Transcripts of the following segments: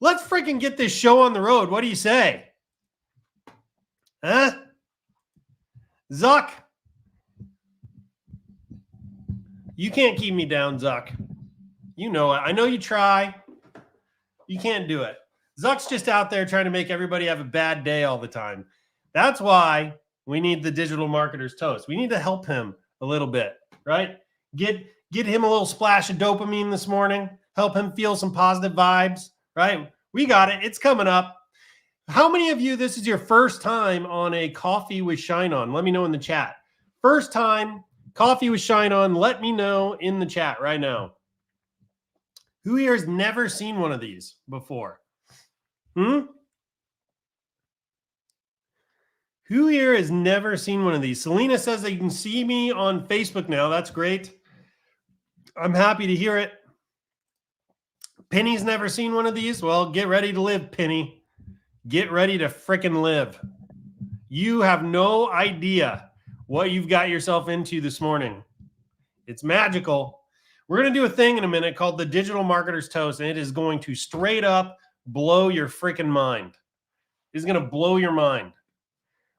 Let's freaking get this show on the road. What do you say? Huh? Zuck. You can't keep me down, Zuck. You know it. I know you try. You can't do it. Zuck's just out there trying to make everybody have a bad day all the time. That's why we need the digital marketer's toast. We need to help him a little bit, right? Get him a little splash of dopamine this morning. Help him feel some positive vibes, right? We got it. It's coming up. How many of you, this is your first time on a Coffee with ShineOn? Let me know in the chat. First time, Coffee with ShineOn. Let me know in the chat right now. Who here has never seen one of these before? Who here has never seen one of these? Selena says that you can see me on Facebook now. That's great. I'm happy to hear it. Penny's never seen one of these. Well, get ready to live, Penny. Get ready to frickin' live. You have no idea what you've got yourself into this morning. It's magical. We're going to do a thing in a minute called the Digital Marketer's Toast, and it is going to straight up blow your freaking mind. It's going to blow your mind.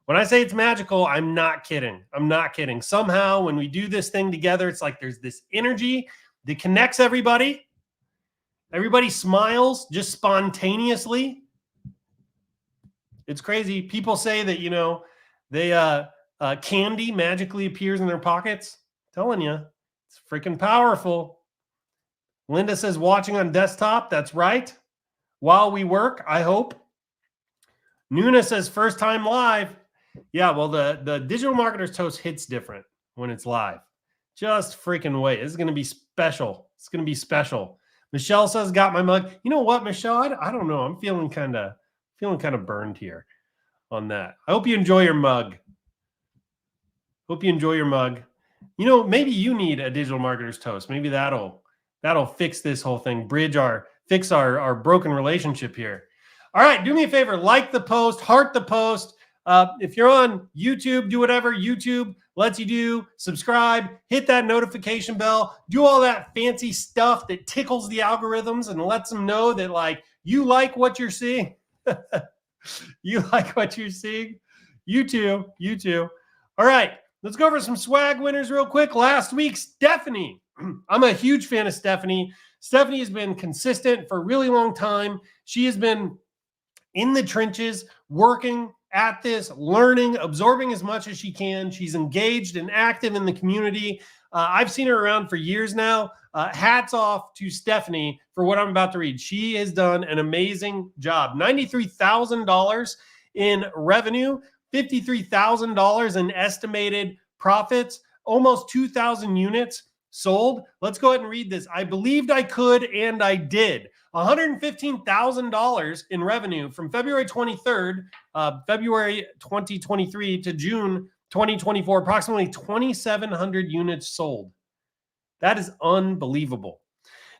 When I say it's magical, I'm not kidding. I'm not kidding. Somehow, when we do this thing together, it's like there's this energy that connects everybody. Everybody smiles just spontaneously. It's crazy. People say that, you know, they candy magically appears in their pockets. I'm telling you, it's freaking powerful. Linda says watching on desktop. That's right. While we work, I hope. Nuna says first time live. Yeah, well, the Digital Marketer's Toast hits different when it's live. Just freaking wait. This is going to be special. It's going to be special. Michelle says, got my mug. You know what, Michelle? I don't know. I'm feeling kind of burned here on that. I hope you enjoy your mug. Hope you enjoy your mug. You know, maybe you need a Digital Marketer's Toast. Maybe that'll fix this whole thing. Fix our broken relationship here. All right, do me a favor. Like the post, heart the post. If you're on YouTube, do whatever YouTube lets you do. Subscribe, hit that notification bell, do all that fancy stuff that tickles the algorithms and lets them know that, like, you like what you're seeing. You like what you're seeing? You too. You too. All right, let's go over some swag winners real quick. Last week, Stephanie. I'm a huge fan of Stephanie. Stephanie has been consistent for a really long time. She has been in the trenches, working at this, learning, absorbing as much as she can. She's engaged and active in the community. I've seen her around for years now. Hats off to Stephanie for what I'm about to read. She has done an amazing job. $93,000 in revenue, $53,000 in estimated profits, almost 2,000 units sold. Let's go ahead and read this. I believed I could, and I did. $115,000 in revenue from February 23rd, February 2023 to June 2024, approximately 2,700 units sold. That is unbelievable.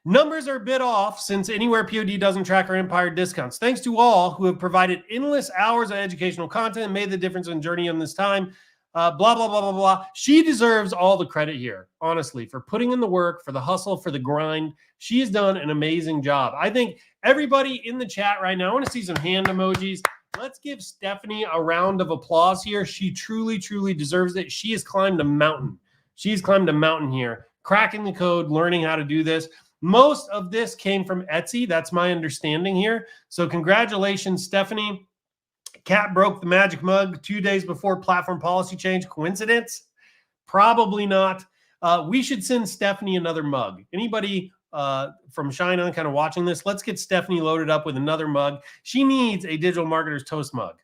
Numbers are a bit off since Anywhere POD doesn't track our Empire discounts. Thanks to all who have provided endless hours of educational content and made the difference in journey in this time. Blah, blah, blah, blah, blah. She deserves all the credit here, honestly, for putting in the work, for the hustle, for the grind. She has done an amazing job. I think everybody in the chat right now, I want to see some hand emojis. Let's give Stephanie a round of applause here. She truly, truly deserves it. She has climbed a mountain. She's climbed a mountain here, cracking the code, learning how to do this. Most of this came from Etsy. That's my understanding here. So congratulations, Stephanie. Cat broke the magic mug 2 days before platform policy change. Coincidence? Probably not. We should send Stephanie another mug. Anybody from ShineOn kind of watching this, let's get Stephanie loaded up with another mug. She needs a Digital Marketer's Toast mug,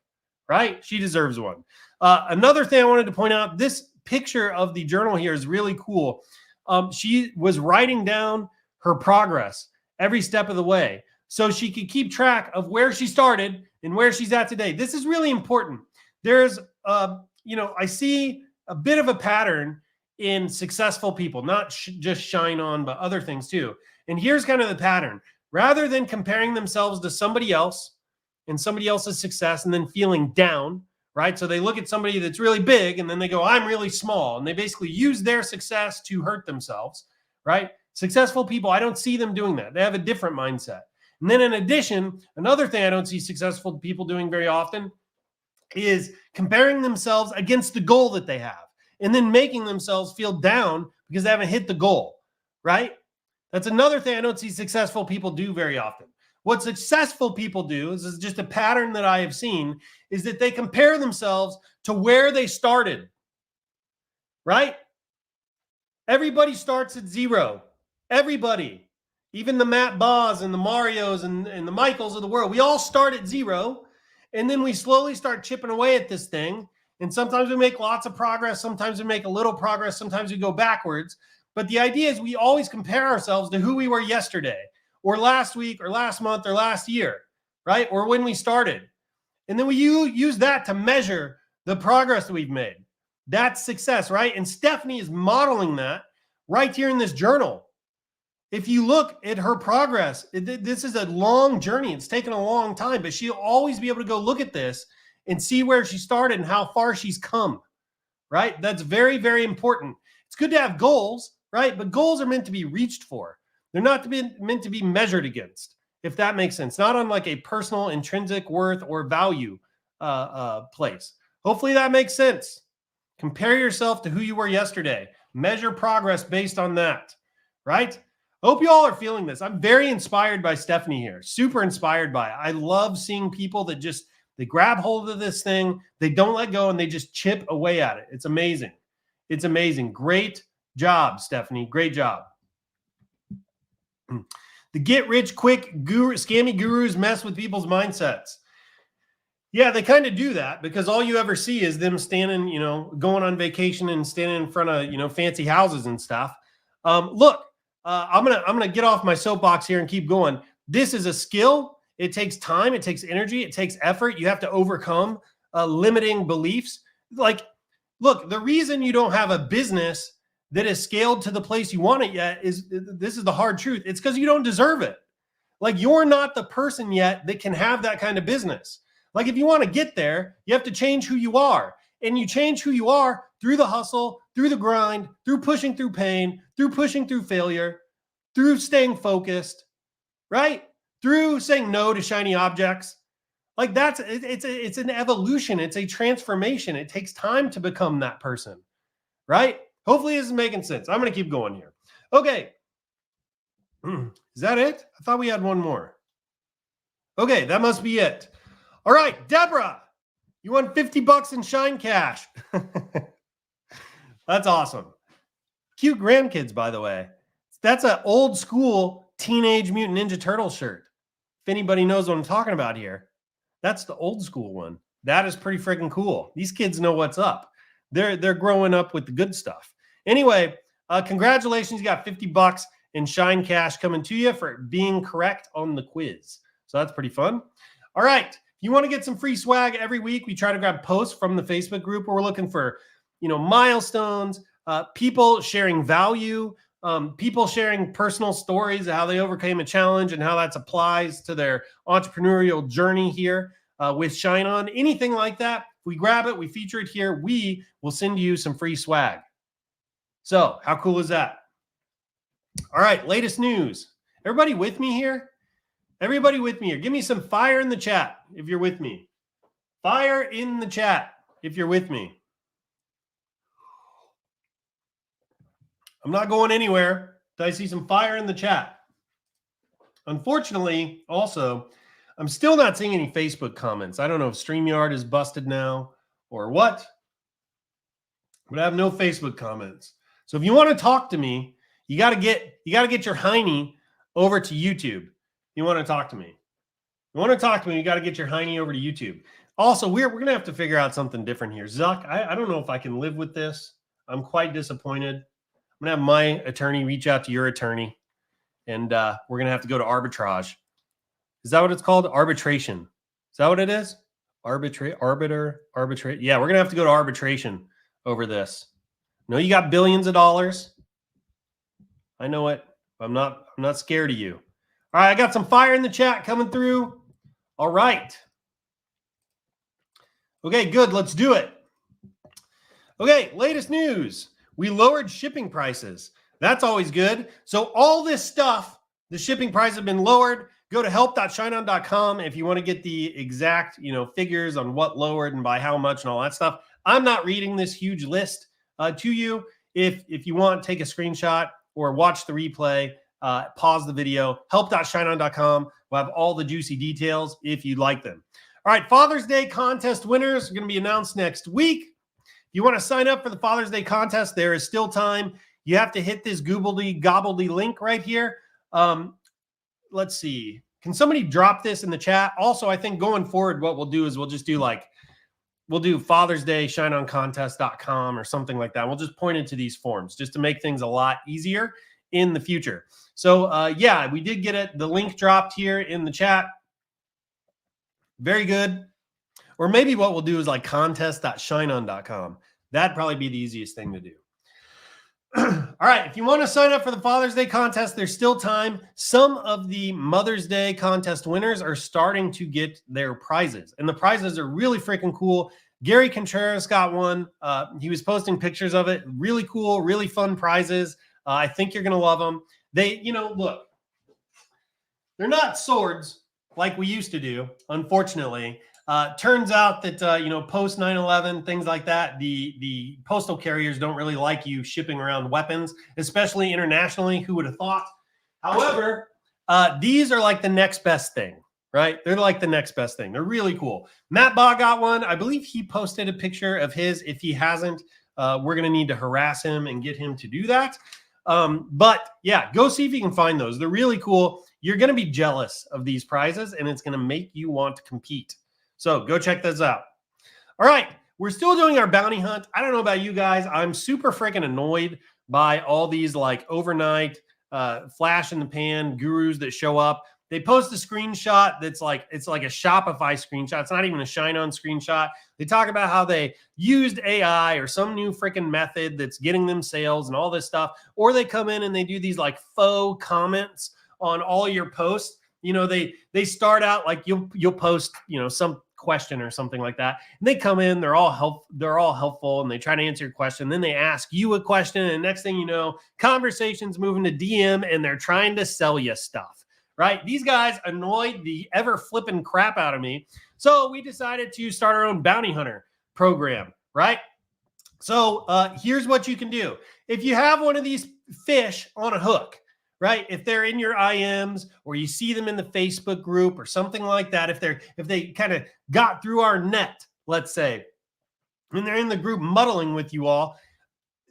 right? She deserves one. Another thing I wanted to point out, this picture of the journal here is really cool. She was writing down her progress every step of the way so she could keep track of where she started and where she's at today. This is really important. There's, I see a bit of a pattern in successful people, not just ShineOn, but other things too. And here's kind of the pattern. Rather than comparing themselves to somebody else and somebody else's success and then feeling down, right? So they look at somebody that's really big and then they go, I'm really small. And they basically use their success to hurt themselves, right? Successful people, I don't see them doing that. They have a different mindset. And then in addition, another thing I don't see successful people doing very often is comparing themselves against the goal that they have and then making themselves feel down because they haven't hit the goal, right? That's another thing I don't see successful people do very often. What successful people do is just a pattern that I have seen is that they compare themselves to where they started, right? Everybody starts at zero. Everybody, even the Matt Baas and the Marios and the Michaels of the world, we all start at zero. And then we slowly start chipping away at this thing. And sometimes we make lots of progress. Sometimes we make a little progress. Sometimes we go backwards. But the idea is we always compare ourselves to who we were yesterday or last week or last month or last year, right? Or when we started. And then we use that to measure the progress that we've made. That's success, right? And Stephanie is modeling that right here in this journal. If you look at her progress, this is a long journey. It's taken a long time, but she'll always be able to go look at this and see where she started and how far she's come, right? That's very, very important. It's good to have goals, right? But goals are meant to be reached for. They're not meant to be measured against, if that makes sense. Not on like a personal intrinsic worth or value place. Hopefully that makes sense. Compare yourself to who you were yesterday. Measure progress based on that, right? Hope you all are feeling this. I'm very inspired by Stephanie here. Super inspired by it. I love seeing people that just, they grab hold of this thing, they don't let go, and they just chip away at it. It's amazing. It's amazing. Great job, Stephanie. Great job. The get-rich-quick scammy gurus mess with people's mindsets. Yeah, they kind of do that because all you ever see is them standing, going on vacation and standing in front of, fancy houses and stuff. Look, I'm gonna get off my soapbox here and keep going. This is a skill. It takes time. It takes energy. It takes effort. You have to overcome limiting beliefs. Like, look, the reason you don't have a business that is scaled to the place you want it yet is this is the hard truth. It's because you don't deserve it. Like, you're not the person yet that can have that kind of business. Like, if you want to get there, you have to change who you are. And you change who you are through the hustle, through the grind, through pushing through pain, through pushing through failure, through staying focused, right? Through saying no to shiny objects. Like, it's an evolution. It's a transformation. It takes time to become that person, right? Hopefully this is making sense. I'm going to keep going here. Okay. Is that it? I thought we had one more. Okay, that must be it. All right, Deborah, you won $50 in Shine Cash. That's awesome. Cute grandkids, by the way. That's an old school Teenage Mutant Ninja Turtle shirt. If anybody knows what I'm talking about here, that's the old school one. That is pretty freaking cool. These kids know what's up. They're growing up with the good stuff. Anyway, congratulations. You got $50 in Shine Cash coming to you for being correct on the quiz. So that's pretty fun. All right. If you want to get some free swag every week, we try to grab posts from the Facebook group where we're looking for, milestones, people sharing value, people sharing personal stories of how they overcame a challenge and how that applies to their entrepreneurial journey here with ShineOn. Anything like that, we grab it, we feature it here, we will send you some free swag. So how cool is that? All right, latest news. Everybody with me here? Everybody with me here. Give me some fire in the chat if you're with me. Fire in the chat if you're with me. I'm not going anywhere till I see some fire in the chat. Unfortunately, also, I'm still not seeing any Facebook comments. I don't know if StreamYard is busted now or what, but I have no Facebook comments. So if you want to talk to me, you got to get your hiney over to YouTube. You want to talk to me. You want to talk to me, you got to get your hiney over to YouTube. Also, we're going to have to figure out something different here. Zuck, I don't know if I can live with this. I'm quite disappointed. I'm going to have my attorney reach out to your attorney, and we're going to have to go to arbitrage. Is that what it's called? Arbitration. Is that what it is? Arbitrate. Yeah, we're going to have to go to arbitration over this. No, you got billions of dollars. I know it. I'm not scared of you. All right, I got some fire in the chat coming through. All right. Okay, good. Let's do it. Okay, latest news. We lowered shipping prices. That's always good. So all this stuff, the shipping prices have been lowered. Go to help.shineon.com if you want to get the exact, figures on what lowered and by how much and all that stuff. I'm not reading this huge list to you. If you want, take a screenshot or watch the replay, pause the video. Help.shineon.com will have all the juicy details if you'd like them. All right, Father's Day contest winners are going to be announced next week. If you want to sign up for the Father's Day contest, there is still time. You have to hit this gobbledy link right here. Let's see. Can somebody drop this in the chat? Also, I think going forward, what we'll do is we'll do Father's Day ShineOnContest.com or something like that. We'll just point into these forms just to make things a lot easier in the future. So yeah, we did get the link dropped here in the chat. Very good. Or maybe what we'll do is like contest.shineon.com. That'd probably be the easiest thing to do. All right, if you want to sign up for the Father's Day contest, there's still time. Some of the Mother's Day contest winners are starting to get their prizes, and the prizes are really freaking cool. Gary Contreras got one. He was posting pictures of it. Really cool, really fun prizes. I think you're going to love them. They, look, they're not swords like we used to do, unfortunately. Turns out that, post 9/11, things like that, the postal carriers don't really like you shipping around weapons, especially internationally. Who would have thought? However, these are like the next best thing, right? They're like the next best thing. They're really cool. Matt Baugh got one. I believe he posted a picture of his. If he hasn't, we're going to need to harass him and get him to do that. But yeah, go see if you can find those. They're really cool. You're going to be jealous of these prizes, and it's going to make you want to compete. So go check those out. All right, we're still doing our bounty hunt. I don't know about you guys. I'm super freaking annoyed by all these like overnight flash in the pan gurus that show up. They post a screenshot that's like, it's like a Shopify screenshot. It's not even a ShineOn screenshot. They talk about how they used AI or some new freaking method that's getting them sales and all this stuff. Or they come in and they do these like faux comments on all your posts. They start out like you'll post, some question or something like that. And they come in, they're all helpful and they try to answer your question. Then they ask you a question. And next thing you know, conversation's moving to DM and they're trying to sell you stuff, right? These guys annoyed the ever flipping crap out of me. So we decided to start our own bounty hunter program, right? So here's what you can do. If you have one of these fish on a hook, right? If they're in your IMs or you see them in the Facebook group or something like that, if they kind of got through our net, let's say, and they're in the group muddling with you all,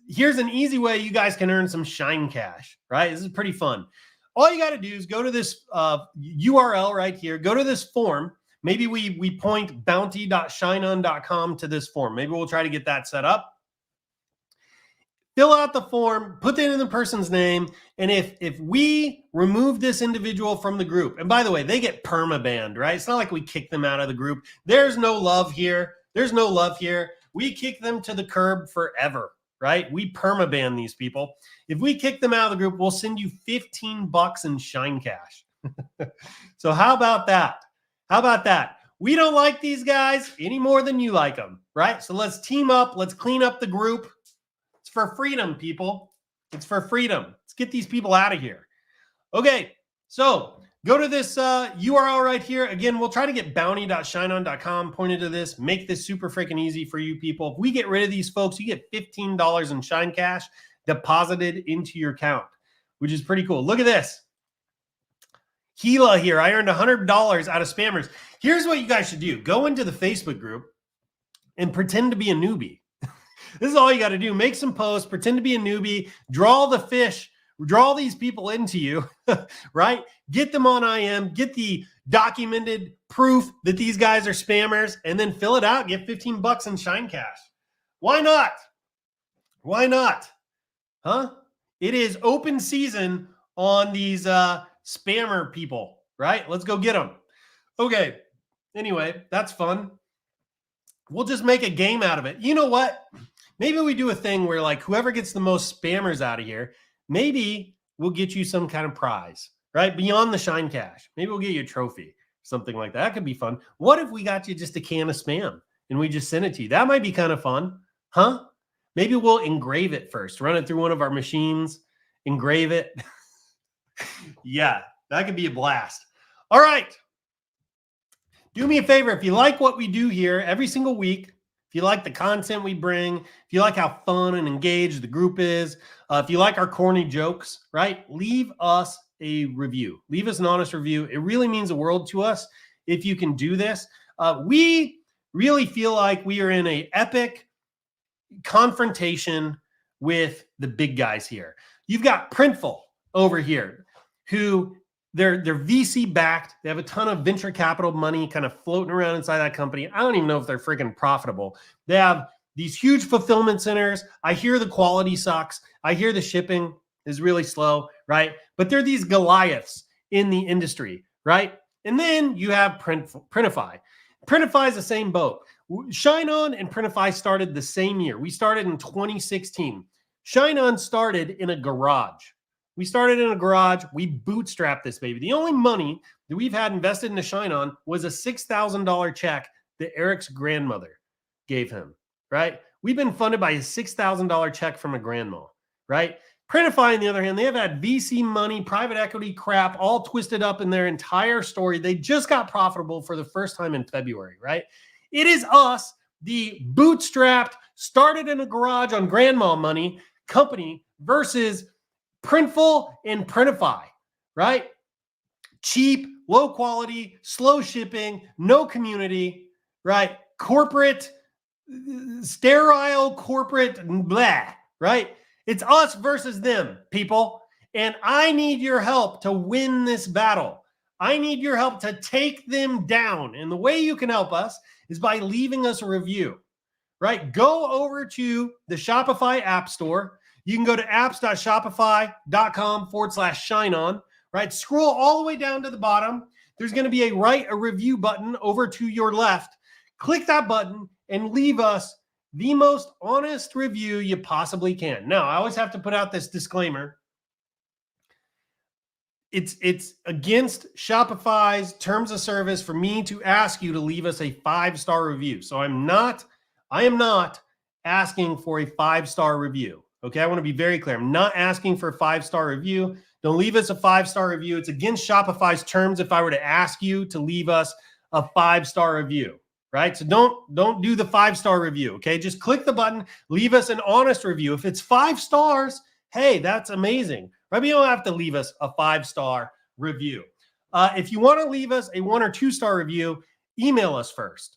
here's an easy way you guys can earn some Shine Cash, right? This is pretty fun. All you got to do is go to this URL right here. Go to this form. Maybe we point bounty.shineon.com to this form. Maybe we'll try to get that set up. Fill out the form, put that in the person's name, and if we remove this individual from the group, and by the way, they get perma-banned, right? It's not like we kick them out of the group. There's no love here. There's no love here. We kick them to the curb forever, right? We perma-ban these people. If we kick them out of the group, we'll send you $15 in Shine Cash. So how about that? How about that? We don't like these guys any more than you like them, right? So let's team up. Let's clean up the group. It's for freedom, people. It's for freedom. Let's get these people out of here. Okay, so go to this URL right here. Again, we'll try to get bounty.shineon.com pointed to this. Make this super freaking easy for you people. If we get rid of these folks, you get $15 in Shine Cash deposited into your account, which is pretty cool. Look at this. Gila here. I earned $100 out of spammers. Here's what you guys should do. Go into the Facebook group and pretend to be a newbie. This is all you got to do. Make some posts, pretend to be a newbie, draw the fish, draw these people into you, right? Get them on IM, get the documented proof that these guys are spammers, and then fill it out, get $15 in Shine Cash. Why not? Why not? Huh? It is open season on these spammer people, right? Let's go get them. Okay. Anyway, that's fun. We'll just make a game out of it. You know what? Maybe we do a thing where like whoever gets the most spammers out of here, maybe we'll get you some kind of prize, right? Beyond the Shine Cash. Maybe we'll get you a trophy, something like that. That could be fun. What if we got you just a can of spam and we just sent it to you? That might be kind of fun, huh? Maybe we'll engrave it first, run it through one of our machines, engrave it. Yeah, that could be a blast. All right. Do me a favor. If you like what we do here every single week, if you like the content we bring, if you like how fun and engaged the group is, if you like our corny jokes, right? Leave us a review. Leave us an honest review. It really means the world to us if you can do this. We really feel like we are in an epic confrontation with the big guys here. You've got Printful over here, who they're VC backed. They have a ton of venture capital money kind of floating around inside that company. I don't even know if they're freaking profitable. They have these huge fulfillment centers. I hear the quality sucks. I hear the shipping is really slow, right? But they're these Goliaths in the industry, right? And then you have Printify. Printify is the same boat. ShineOn and Printify started the same year. We started in 2016. ShineOn started in a garage. We started in a garage. We bootstrapped this baby. The only money that we've had invested into ShineOn was a $6,000 check that Eric's grandmother gave him, right? We've been funded by a $6,000 check from a grandma, right? Printify, on the other hand, they have had VC money, private equity crap, all twisted up in their entire story. They just got profitable for the first time in February, right? It is us, the bootstrapped, started in a garage on grandma money company versus Printful and Printify, right? Cheap, low quality, slow shipping, no community, right? Corporate, sterile corporate, blah, right? It's us versus them, people. And I need your help to win this battle. I need your help to take them down. And the way you can help us is by leaving us a review, right? Go over to the Shopify App Store. You can go to apps.shopify.com/ShineOn, right? Scroll all the way down to the bottom. There's going to be a write a review button over to your left. Click that button and leave us the most honest review you possibly can. Now, I always have to put out this disclaimer. It's against Shopify's terms of service for me to ask you to leave us a 5-star review. So I am not asking for a 5-star review. Okay, I want to be very clear. I'm not asking for a 5-star review. Don't leave us a 5-star review. It's against Shopify's terms if I were to ask you to leave us a 5-star review, right? So don't do the 5-star review, okay? Just click the button, leave us an honest review. If it's 5 stars, hey, that's amazing, right? But you don't have to leave us a 5-star review. If you want to leave us a 1 or 2-star review, email us first.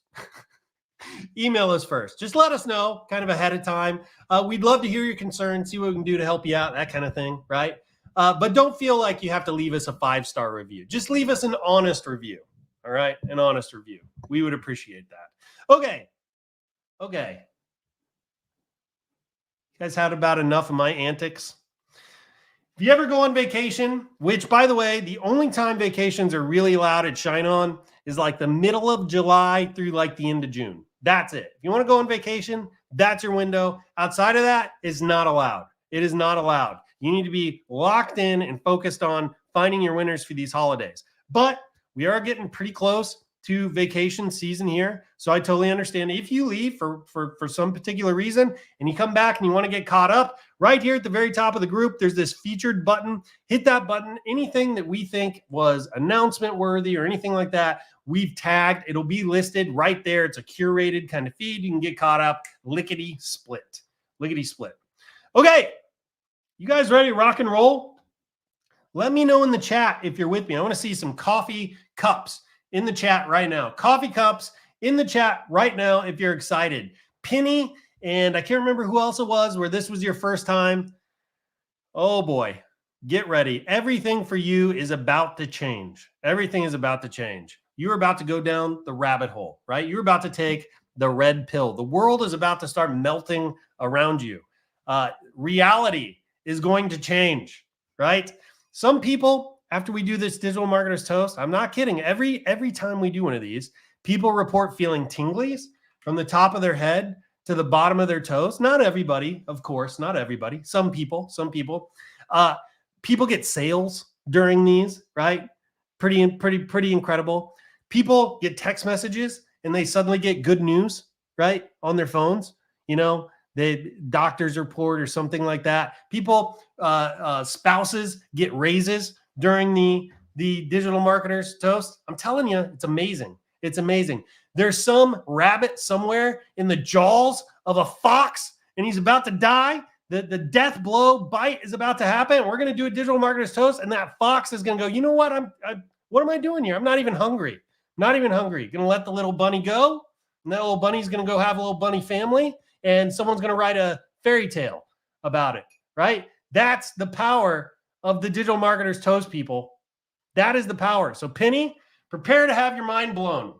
Email us first. Just let us know kind of ahead of time. We'd love to hear your concerns, see what we can do to help you out, that kind of thing, right? But don't feel like you have to leave us a 5-star review. Just leave us an honest review, all right? An honest review. We would appreciate that. Okay. You guys had about enough of my antics? If you ever go on vacation, which, by the way, the only time vacations are really allowed at ShineOn is like the middle of July through like the end of June. That's it. If you want to go on vacation, that's your window. Outside of that is not allowed. It is not allowed. You need to be locked in and focused on finding your winners for these holidays. But we are getting pretty close to vacation season here. So I totally understand if you leave for some particular reason and you come back and you want to get caught up, right here at the very top of the group, there's this featured button. Hit that button. Anything that we think was announcement worthy or anything like that, we've tagged. It'll be listed right there. It's a curated kind of feed. You can get caught up. Lickety split. Okay. You guys ready to rock and roll? Let me know in the chat if you're with me. I want to see some coffee cups in the chat right now. Coffee cups in the chat right now if you're excited. Penny, and I can't remember who else it was where this was your first time. Oh boy, get ready. Everything for you is about to change. Everything is about to change. You're about to go down the rabbit hole, right? You're about to take the red pill. The world is about to start melting around you. Reality is going to change, right? Some people, after we do this Digital Marketers Toast, I'm not kidding. Every time we do one of these, people report feeling tinglies from the top of their head to the bottom of their toes. Not everybody, of course, not everybody. Some people. People get sales during these, right? Pretty incredible. People get text messages and they suddenly get good news, right? On their phones, the doctor's report or something like that. People, spouses get raises during the the digital marketer's toast? I'm telling you, it's amazing. It's amazing. There's some rabbit somewhere in the jaws of a fox, and he's about to die. The death blow bite is about to happen. We're going to do a digital marketer's toast, and that fox is going to go, you know what? What am I doing here? I'm not even hungry. Not even hungry. Going to let the little bunny go, and that little bunny's going to go have a little bunny family, and someone's going to write a fairy tale about it, right? That's the power of the digital marketer's toast, people. That is the power. So Penny, prepare to have your mind blown.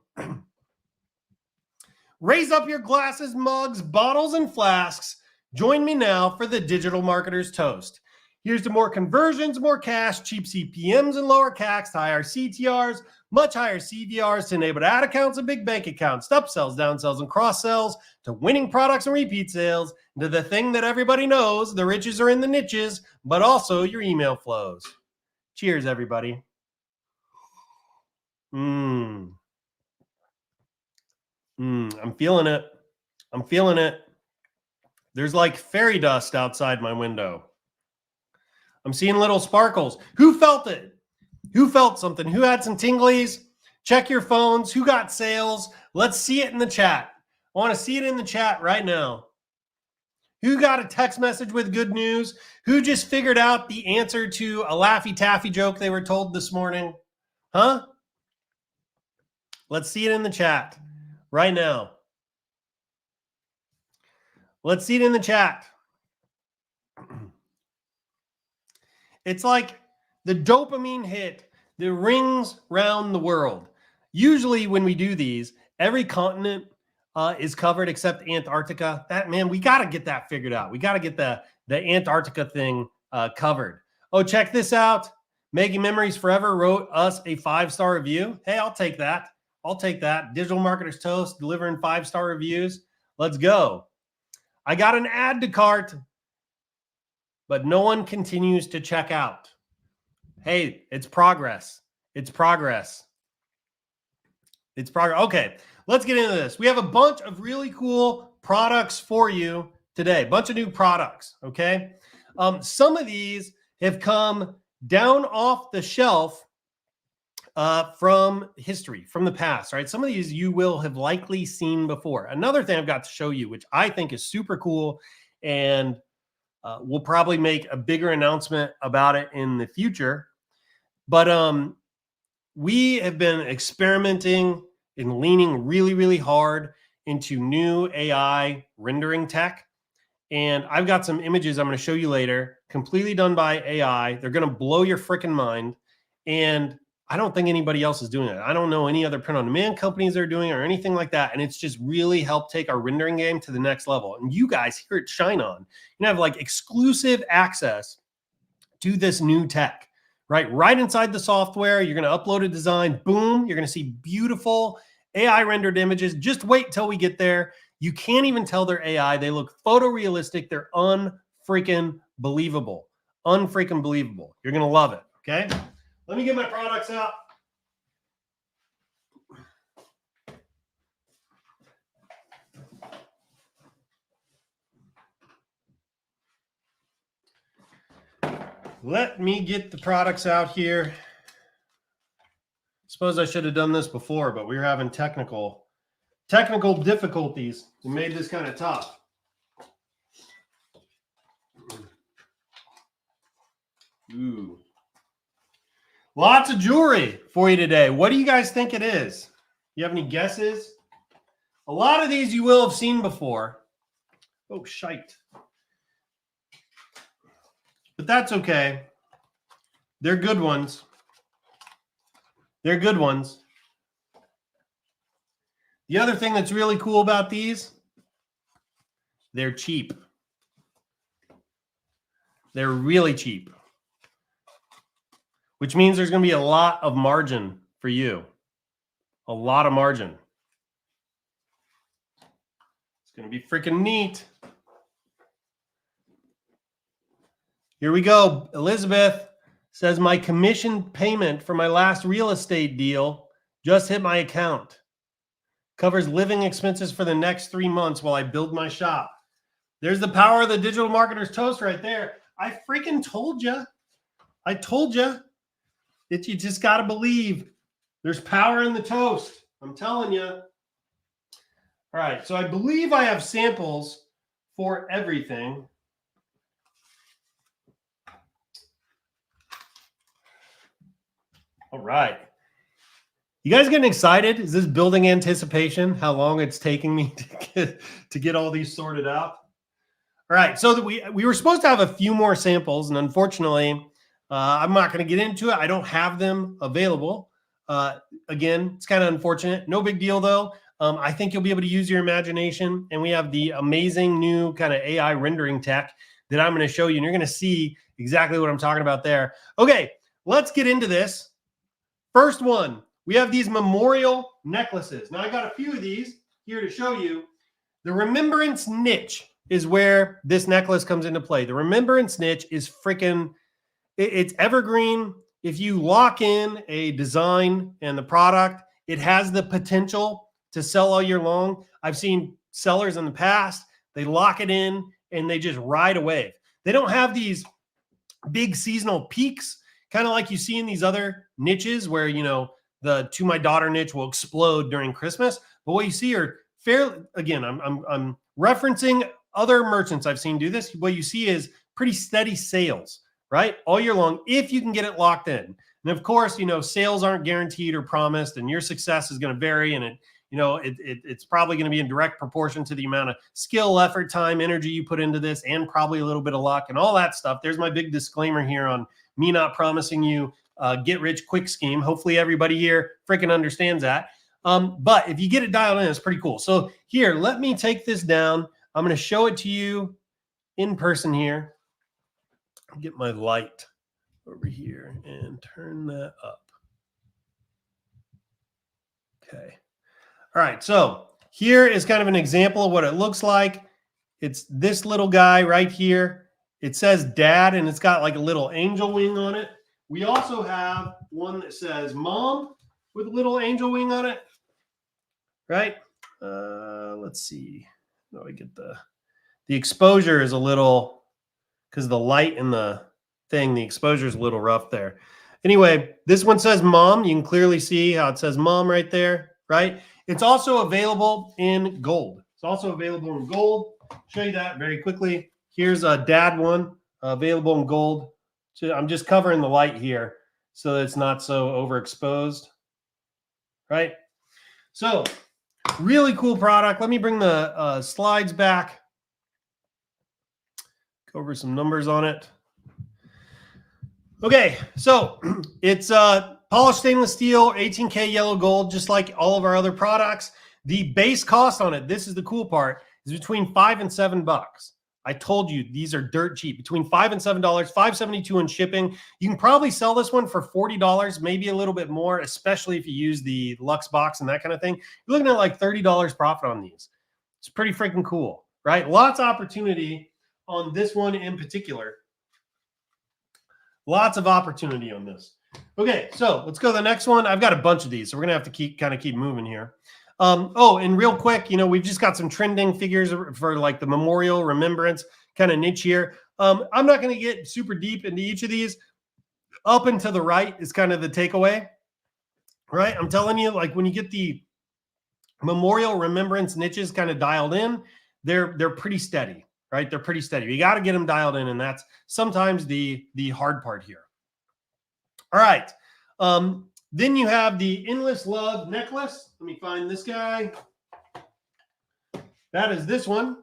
Raise up your glasses, mugs, bottles, and flasks. Join me now for the digital marketer's toast. Here's to more conversions, more cash, cheap CPMs, and lower CACs, higher CTRs, much higher CVRs to enable ad accounts and big bank accounts, upsells, downsells, and cross-sells, to winning products and repeat sales, to the thing that everybody knows, the riches are in the niches, but also your email flows. Cheers, everybody. I'm feeling it. I'm feeling it. There's like fairy dust outside my window. I'm seeing little sparkles. Who felt it? Who felt something? Who had some tinglies? Check your phones. Who got sales? Let's see it in the chat. I want to see it in the chat right now. Who got a text message with good news? Who just figured out the answer to a Laffy Taffy joke they were told this morning? Huh? Let's see it in the chat right now. Let's see it in the chat. It's like the dopamine hit that rings round the world. Usually when we do these, every continent is covered except Antarctica. We got to get that figured out. We got to get the Antarctica thing covered. Oh, check this out. Making Memories Forever wrote us a 5-star review. Hey, I'll take that. I'll take that. Digital Marketer's Toast, delivering 5-star reviews. Let's go. I got an add to cart, but no one continues to check out. Hey, it's progress. It's progress. It's progress. Okay, let's get into this. We have a bunch of really cool products for you today. A bunch of new products, okay? Some of these have come down off the shelf from history, from the past, right? Some of these you will have likely seen before. Another thing I've got to show you, which I think is super cool, and we'll probably make a bigger announcement about it in the future. But we have been experimenting and leaning really, really hard into new AI rendering tech. And I've got some images I'm going to show you later, completely done by AI. They're going to blow your freaking mind. And I don't think anybody else is doing it. I don't know any other print-on-demand companies that are doing it or anything like that. And it's just really helped take our rendering game to the next level. And you guys here at ShineOn, you have like exclusive access to this new tech, right? Right inside the software, you're going to upload a design. Boom, you're going to see beautiful AI rendered images. Just wait till we get there. You can't even tell they're AI. They look photorealistic. They're unfreaking believable. Unfreaking believable. You're going to love it, okay? Let me get my products out. Let me get the products out here. Suppose I should have done this before, but we were having technical difficulties that made this kind of tough. Ooh. Lots of jewelry for you today. What do you guys think it is? You have any guesses? A lot of these you will have seen before. Oh, shite. But that's okay. They're good ones. They're good ones. The other thing that's really cool about these, they're cheap. They're really cheap, which means there's going to be a lot of margin for you. A lot of margin. It's going to be freaking neat. Here we go. Elizabeth says, my commission payment for my last real estate deal just hit my account. Covers living expenses for the next 3 months while I build my shop. There's the power of the digital marketer's toast right there. I freaking told you. I told you. You just got to believe. There's power in the toast. I'm telling you. All right. So I believe I have samples for everything. All right. You guys getting excited? Is this building anticipation? How long it's taking me to get all these sorted out? All right. So that we were supposed to have a few more samples, and unfortunately, I'm not going to get into it. I don't have them available. Again, it's kind of unfortunate. No big deal, though. I think you'll be able to use your imagination, and we have the amazing new kind of AI rendering tech that I'm going to show you, and you're going to see exactly what I'm talking about there. Okay, let's get into this. First one, we have these memorial necklaces. Now, I got a few of these here to show you. The remembrance niche is where this necklace comes into play. The remembrance niche is freaking, it's evergreen. If you lock in a design and the product, it has the potential to sell all year long. I've seen sellers in the past, they lock it in and they just ride a wave. They don't have these big seasonal peaks, kind of like you see in these other niches where, you know, the To My Daughter niche will explode during Christmas. But what you see are fairly, again, I'm referencing other merchants I've seen do this. What you see is pretty steady sales, right? All year long, if you can get it locked in. And of course, you know, sales aren't guaranteed or promised, and your success is going to vary. And it's probably going to be in direct proportion to the amount of skill, effort, time, energy you put into this, and probably a little bit of luck and all that stuff. There's my big disclaimer here on me not promising you get rich quick scheme. Hopefully everybody here freaking understands that. But if you get it dialed in, it's pretty cool. So here, let me take this down. I'm going to show it to you in person here. Get my light over here and turn that up. Okay. All right. So here is kind of an example of what it looks like. It's this little guy right here. It says dad, and it's got like a little angel wing on it. We also have one that says mom with a little angel wing on it, right? Let's see. How do I get the exposure is a little, because the light in the thing, the exposure is a little rough there. Anyway, this one says mom. You can clearly see how it says mom right there, right? It's also available in gold. It's also available in gold. Show you that very quickly. Here's a dad one available in gold. So I'm just covering the light here so that it's not so overexposed, right? So really cool product. Let me bring the slides back. Go over some numbers on it. Okay, so it's polished stainless steel, 18K yellow gold, just like all of our other products. The base cost on it, this is the cool part, is between $5 and $7. I told you these are dirt cheap, between $5 and $7, $5.72 in shipping. You can probably sell this one for $40, maybe a little bit more, especially if you use the Lux box and that kind of thing. You're looking at like $30 profit on these. It's pretty freaking cool, right? Lots of opportunity on this one in particular. Lots of opportunity on this. Okay, so let's go to the next one. I've got a bunch of these, so we're gonna have to keep moving here. Oh, and real quick, you know, we've just got some trending figures for like the memorial remembrance kind of niche here. I'm not going to get super deep into each of these. Up and to the right is kind of the takeaway, right? I'm telling you, like when you get the memorial remembrance niches kind of dialed in, they're pretty steady, right? They're pretty steady. You got to get them dialed in, and that's sometimes the hard part here. All right. Then you have the Endless Love Necklace. Let me find this guy. That is this one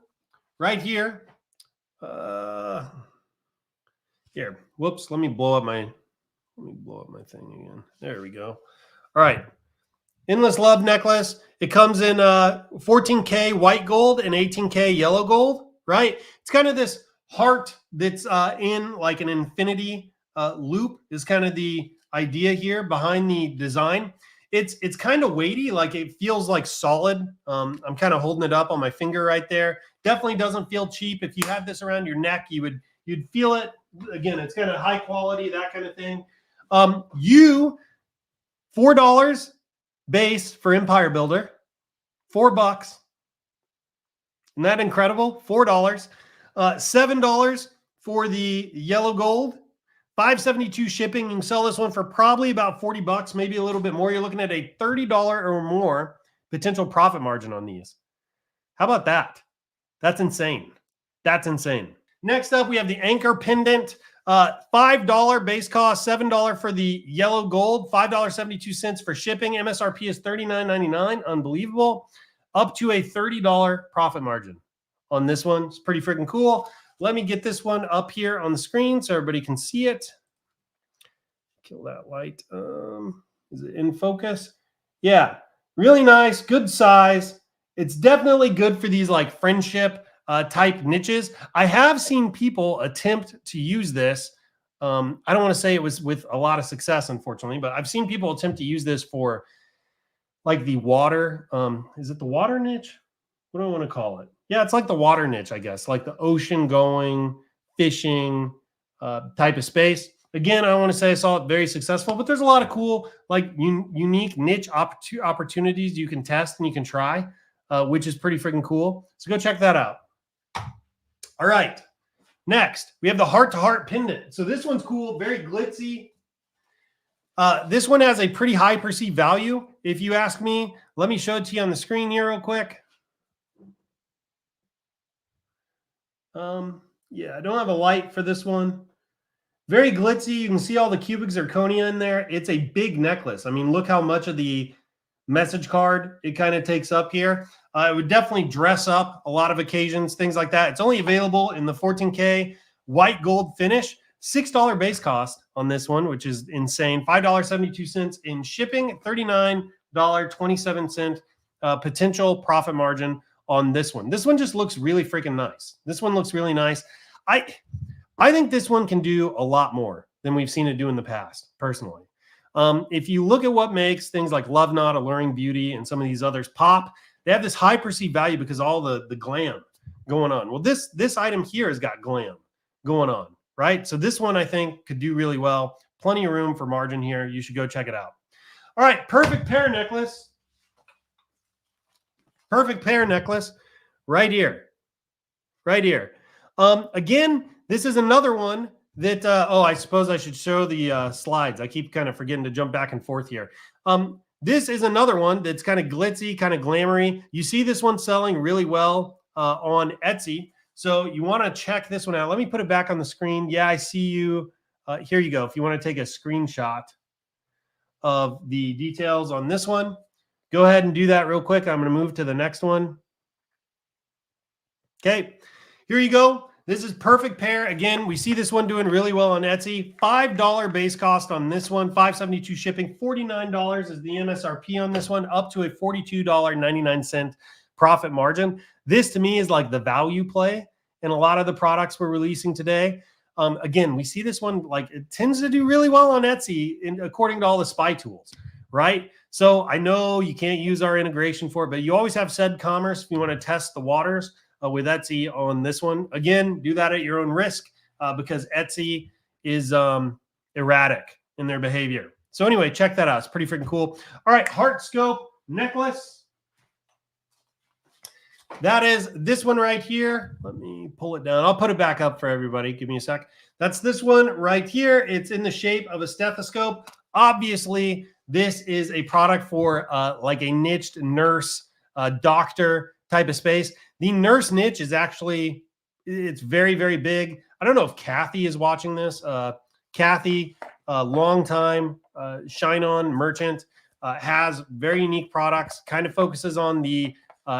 right here. Here, whoops. Let me blow up my thing again. There we go. All right. Endless Love Necklace. It comes in 14K white gold and 18K yellow gold, right? It's kind of this heart that's in like an infinity loop is kind of the idea here behind the design. It's kind of weighty, like it feels like solid. I'm kind of holding it up on my finger right there. Definitely doesn't feel cheap. If you had this around your neck, you'd feel it. Again, it's kind of high quality, that kind of thing. $4 base for Empire Builder, $4. Isn't that incredible? $4. $7 for the yellow gold, $5.72 shipping. You can sell this one for probably about 40 bucks, maybe a little bit more. You're looking at a $30 or more potential profit margin on these. How about that? That's insane. That's insane. Next up, we have the Anchor Pendant. $5 base cost, $7 for the yellow gold, $5.72 for shipping. MSRP is $39.99. Unbelievable. Up to a $30 profit margin on this one. It's pretty freaking cool. Let me get this one up here on the screen so everybody can see it. Kill that light. Is it in focus? Yeah, really nice, good size. It's definitely good for these like friendship type niches. I have seen people attempt to use this. I don't want to say it was with a lot of success, unfortunately, but I've seen people attempt to use this for like the water. Is it the water niche? What do I want to call it? Yeah, it's like the water niche, I guess, like the ocean going, fishing type of space. Again, I want to say I saw it very successful, but there's a lot of cool, like unique niche opportunities you can test and you can try, which is pretty freaking cool. So go check that out. All right. Next, we have the heart-to-heart pendant. So this one's cool, very glitzy. This one has a pretty high perceived value, if you ask me. Let me show it to you on the screen here real quick. Yeah, I don't have a light for this one. Very glitzy. You can see all the cubic zirconia in there. It's a big necklace. I mean, look how much of the message card it kind of takes up here. It would definitely dress up a lot of occasions, things like that. It's only available in the 14K white gold finish. $6 base cost on this one, which is insane. $5.72 in shipping, $39.27 potential profit margin on this one. This one just looks really freaking nice. This one looks really nice. I think this one can do a lot more than we've seen it do in the past, personally. If you look at what makes things like Love Knot, Alluring Beauty, and some of these others pop, they have this high perceived value because all the glam going on. Well, this item here has got glam going on, right? So this one I think could do really well. Plenty of room for margin here. You should go check it out. All right, perfect pair necklace. Perfect pair necklace right here. Right here. Again, this is another one that, I suppose I should show the slides. I keep kind of forgetting to jump back and forth here. This is another one that's kind of glitzy, kind of glamoury. You see this one selling really well on Etsy. So you want to check this one out. Let me put it back on the screen. Yeah, I see you. Here you go. If you want to take a screenshot of the details on this one, go ahead and do that real quick. I'm going to move to the next one. Okay, here you go. This is perfect pair. Again, we see this one doing really well on Etsy. $5 base cost on this one, $5.72 shipping, $49 is the MSRP on this one, up to a $42.99 profit margin. This to me is like the value play in a lot of the products we're releasing today. Again, we see this one, like it tends to do really well on Etsy according to all the spy tools, right? So I know you can't use our integration for it, but you always have said commerce if you want to test the waters with Etsy on this one. Again, do that at your own risk because Etsy is erratic in their behavior. So anyway, check that out. It's pretty freaking cool. All right, Heartscope Necklace. That is this one right here. Let me pull it down. I'll put it back up for everybody. Give me a sec. That's this one right here. It's in the shape of a stethoscope. Obviously, this is a product for like a niched nurse, doctor type of space. The nurse niche is actually, it's very, very big. I don't know if Kathy is watching this. Kathy, longtime ShineOn merchant, has very unique products, kind of focuses on the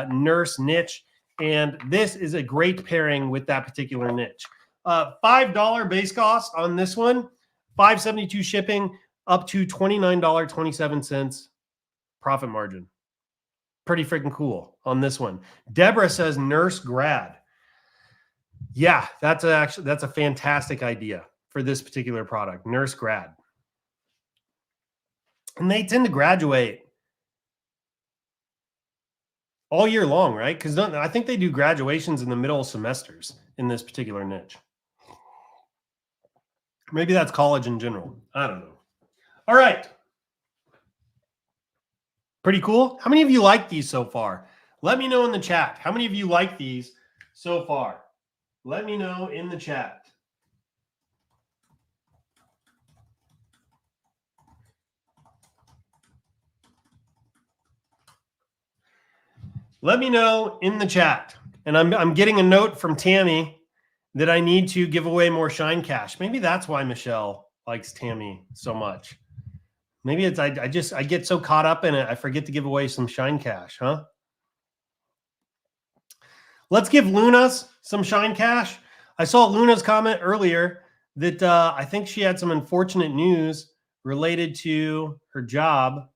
nurse niche. And this is a great pairing with that particular niche. $5 base cost on this one, $5.72 shipping, up to $29.27 profit margin. Pretty freaking cool on this one. Deborah says nurse grad. Yeah, that's a fantastic idea for this particular product, nurse grad. And they tend to graduate all year long, right? Because I think they do graduations in the middle of semesters in this particular niche. Maybe that's college in general. I don't know. All right. Pretty cool. How many of you like these so far? Let me know in the chat. How many of you like these so far? Let me know in the chat. Let me know in the chat. And I'm getting a note from Tammy that I need to give away more Shine Cash. Maybe that's why Michelle likes Tammy so much. Maybe it's I get so caught up in it, I forget to give away some Shine Cash, huh? Let's give Luna's some Shine Cash. I saw Luna's comment earlier that I think she had some unfortunate news related to her job.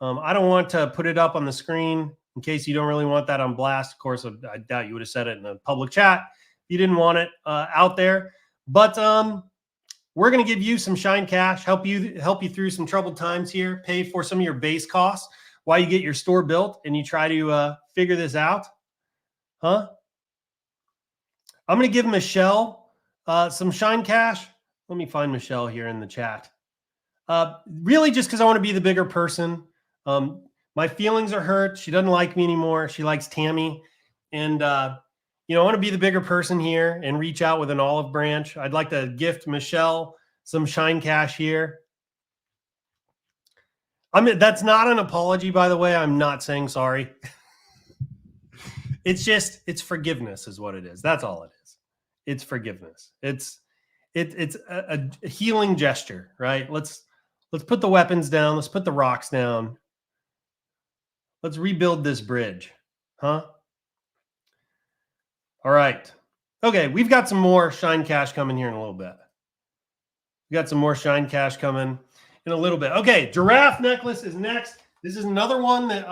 I don't want to put it up on the screen in case you don't really want that on blast. Of course, I doubt you would have said it in a public chat if you didn't want it out there. But we're going to give you some Shine Cash, help you through some troubled times here, pay for some of your base costs while you get your store built and you try to figure this out. Huh? I'm going to give Michelle some Shine Cash. Let me find Michelle here in the chat. Really just because I want to be the bigger person. My feelings are hurt. She doesn't like me anymore. She likes Tammy. And, I want to be the bigger person here and reach out with an olive branch. I'd like to gift Michelle some Shine Cash here. That's not an apology, by the way. I'm not saying sorry. It's forgiveness is what it is. That's all it is. It's forgiveness. It's a healing gesture, right? Let's put the weapons down. Let's put the rocks down. Let's rebuild this bridge, huh? All right. Okay, we've got some more Shine Cash coming here in a little bit. We got some more Shine Cash coming in a little bit. Okay, Giraffe Necklace is next. This is another one that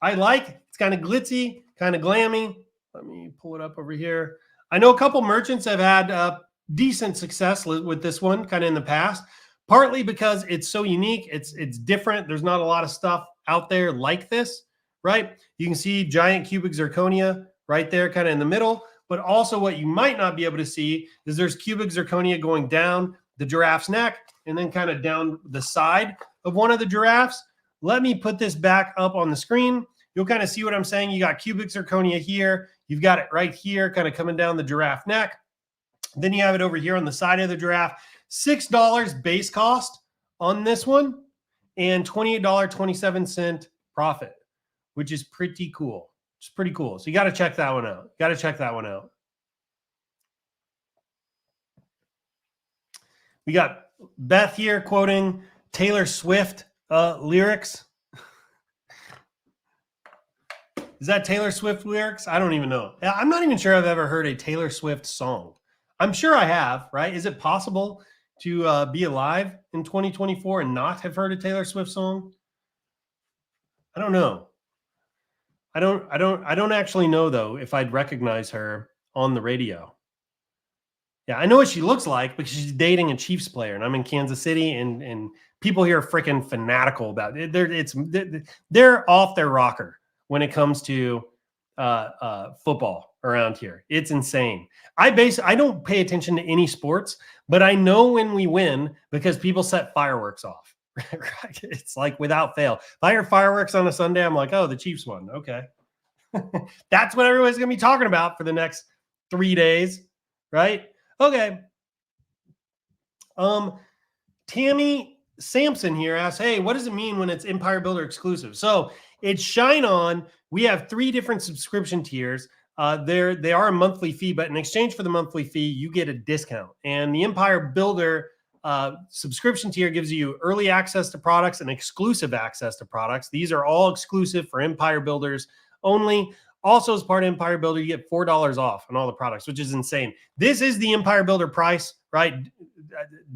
I like. It's kind of glitzy, kind of glammy. Let me pull it up over here. I know a couple merchants have had decent success with this one kind of in the past, partly because it's so unique. It's different. There's not a lot of stuff out there like this, right? You can see giant cubic zirconia right there kind of in the middle, but also what you might not be able to see is there's cubic zirconia going down the giraffe's neck and then kind of down the side of one of the giraffes. Let me put this back up on the screen. You'll kind of see what I'm saying. You got cubic zirconia here. You've got it right here kind of coming down the giraffe neck. Then you have it over here on the side of the giraffe. $6 base cost on this one and $28.27 profit, which is pretty cool. It's pretty cool. So you got to check that one out. We got Beth here quoting Taylor Swift lyrics. Is that Taylor Swift lyrics? I don't even know. I'm not even sure I've ever heard a Taylor Swift song. I'm sure I have, right? Is it possible to be alive in 2024 and not have heard a Taylor Swift song? I don't know. I don't actually know though if I'd recognize her on the radio. Yeah, I know what she looks like because she's dating a Chiefs player, and I'm in Kansas City, and people here are freaking fanatical about it. They're off their rocker when it comes to football around here. It's insane. I don't pay attention to any sports, but I know when we win because people set fireworks off. Right? It's like without fail. If I hear fireworks on a Sunday, I'm like, oh, the Chiefs won. Okay. That's what everybody's going to be talking about for the next 3 days, right? Okay. Tammy Sampson here asks, hey, what does it mean when it's Empire Builder exclusive? So it's ShineOn. We have 3 different subscription tiers. They are a monthly fee, but in exchange for the monthly fee, you get a discount. And the Empire Builder subscription tier gives you early access to products and exclusive access to products. These are all exclusive for Empire Builders only. Also, as part of Empire Builder, you get $4 off on all the products, which is insane. This is the Empire Builder price, right?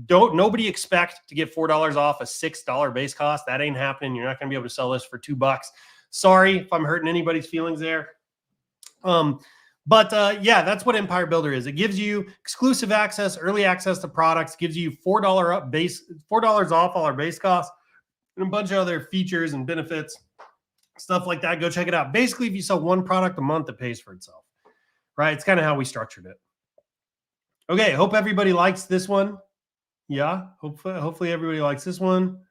Nobody expect to get $4 off a $6 base cost. That ain't happening. You're not going to be able to sell this for $2. Sorry if I'm hurting anybody's feelings there. Yeah, that's what Empire Builder is. It gives you exclusive access, early access to products, gives you $4 off all our base costs, and a bunch of other features and benefits, stuff like that. Go check it out. Basically, if you sell one product a month, it pays for itself, right? It's kind of how we structured it. Okay, hope everybody likes this one. Yeah, hopefully everybody likes this one.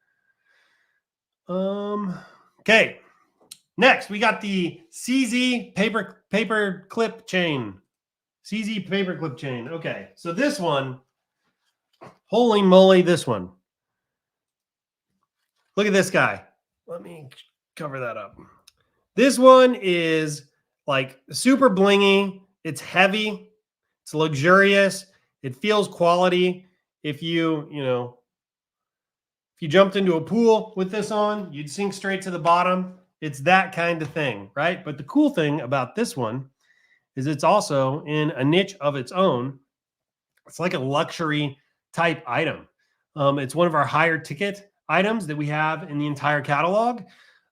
Okay. Next, we got the CZ Paperclip Chain. CZ Paperclip Chain. Okay, so this one, holy moly, this one. Look at this guy. Let me cover that up. This one is like super blingy. It's heavy. It's luxurious. It feels quality. If you jumped into a pool with this on, you'd sink straight to the bottom. It's that kind of thing, right? But the cool thing about this one is it's also in a niche of its own. It's like a luxury type item. It's one of our higher ticket items that we have in the entire catalog.